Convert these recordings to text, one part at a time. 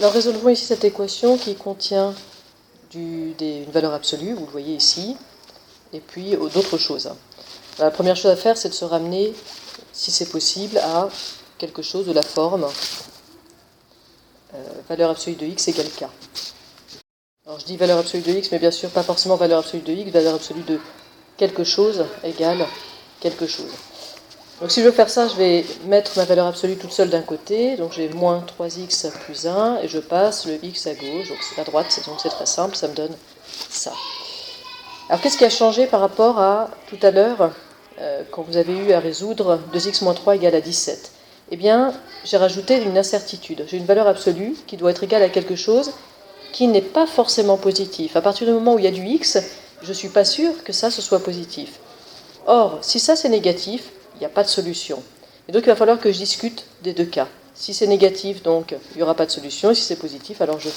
Alors résolvons ici cette équation qui contient une valeur absolue, vous le voyez ici, et puis d'autres choses. La première chose à faire, c'est de se ramener, si c'est possible, à quelque chose de la forme valeur absolue de x égale k. Alors je dis valeur absolue de x, mais bien sûr pas forcément valeur absolue de x, valeur absolue de quelque chose égale quelque chose. Donc si je veux faire ça, je vais mettre ma valeur absolue toute seule d'un côté, donc j'ai moins 3x plus 1, et je passe le x à gauche, donc c'est à droite, donc c'est très simple, ça me donne ça. Alors qu'est-ce qui a changé par rapport à tout à l'heure, quand vous avez eu à résoudre 2x moins 3 égale à 17 ? Eh bien, j'ai rajouté une incertitude. J'ai une valeur absolue qui doit être égale à quelque chose qui n'est pas forcément positif. À partir du moment où il y a du x, je ne suis pas sûr que ça, ce soit positif. Or, si ça c'est négatif, il n'y a pas de solution. Et donc il va falloir que je discute des deux cas. Si c'est négatif, donc il n'y aura pas de solution. Et si c'est positif, alors je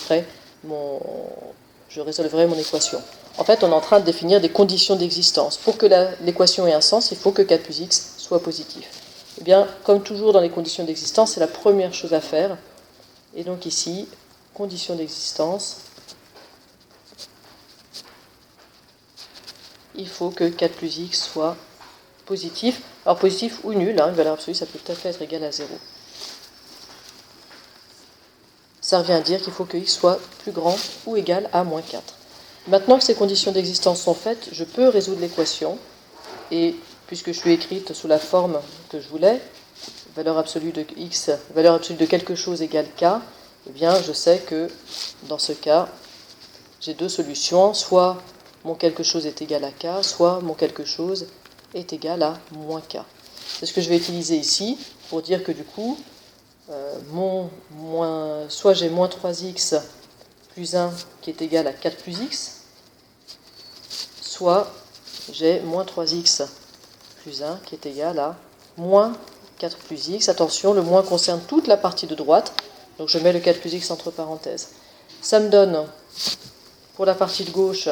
résolverai mon équation. En fait, on est en train de définir des conditions d'existence. Pour que l'équation ait un sens, il faut que 4 plus x soit positif. Eh bien, comme toujours dans les conditions d'existence, c'est la première chose à faire. Et donc ici, conditions d'existence, il faut que 4 plus x soit positif. Alors positif ou nul, une valeur absolue, ça peut tout à fait être égal à 0. Ça revient à dire qu'il faut que x soit plus grand ou égal à moins 4. Maintenant que ces conditions d'existence sont faites, je peux résoudre l'équation. Et puisque je suis écrite sous la forme que je voulais, valeur absolue de x, valeur absolue de quelque chose égale k, eh bien je sais que dans ce cas, j'ai deux solutions. Soit mon quelque chose est égal à k, soit mon quelque chose est égal à moins k. C'est ce que je vais utiliser ici pour dire que du coup, soit j'ai moins 3x plus 1 qui est égal à 4 plus x, soit j'ai moins 3x plus 1 qui est égal à moins 4 plus x. Attention, le moins concerne toute la partie de droite, donc je mets le 4 plus x entre parenthèses. Ça me donne, pour la partie de gauche,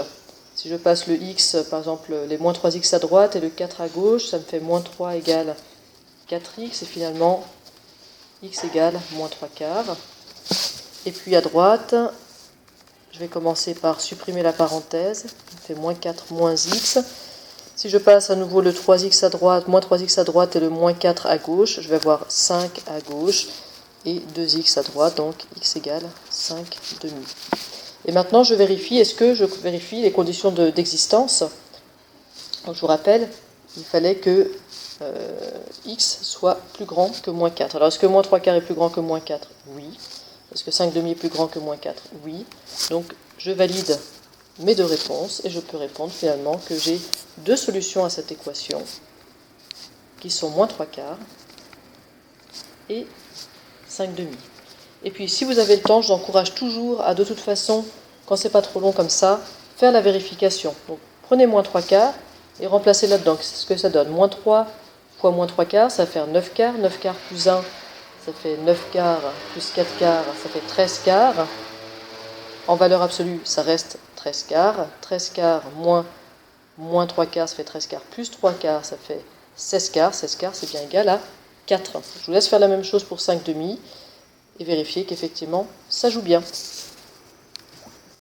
si je passe le x, par exemple les moins 3x à droite et le 4 à gauche, ça me fait moins 3 égale 4x, et finalement x égale moins 3 quarts. Et puis à droite, je vais commencer par supprimer la parenthèse, ça fait moins 4 moins x. Si je passe à nouveau le 3x à droite, moins 3x à droite et le moins 4 à gauche, je vais avoir 5 à gauche et 2x à droite, donc x égale 5 demi. Et maintenant, je vérifie, est-ce que je vérifie les conditions d'existence ? Donc, je vous rappelle, il fallait que x soit plus grand que moins 4. Alors, est-ce que moins 3 quarts est plus grand que moins 4 ? Oui. Est-ce que 5 demi est plus grand que moins 4 ? Oui. Donc, je valide mes deux réponses et je peux répondre finalement que j'ai deux solutions à cette équation qui sont moins 3 quarts et 5 demi. Et puis, si vous avez le temps, je vous encourage toujours à, de toute façon, quand c'est pas trop long comme ça, faire la vérification. Donc, prenez moins 3 quarts et remplacez là-dedans. C'est ce que ça donne. Moins 3 fois moins 3 quarts, ça va faire 9 quarts. 9 quarts plus 1, ça fait 9 quarts plus 4 quarts, ça fait 13 quarts. En valeur absolue, ça reste 13 quarts. 13 quarts moins 3 quarts, ça fait 13 quarts. Plus 3 quarts, ça fait 16 quarts. 16 quarts, c'est bien égal à 4. Je vous laisse faire la même chose pour 5 demi et vérifier qu'effectivement, ça joue bien.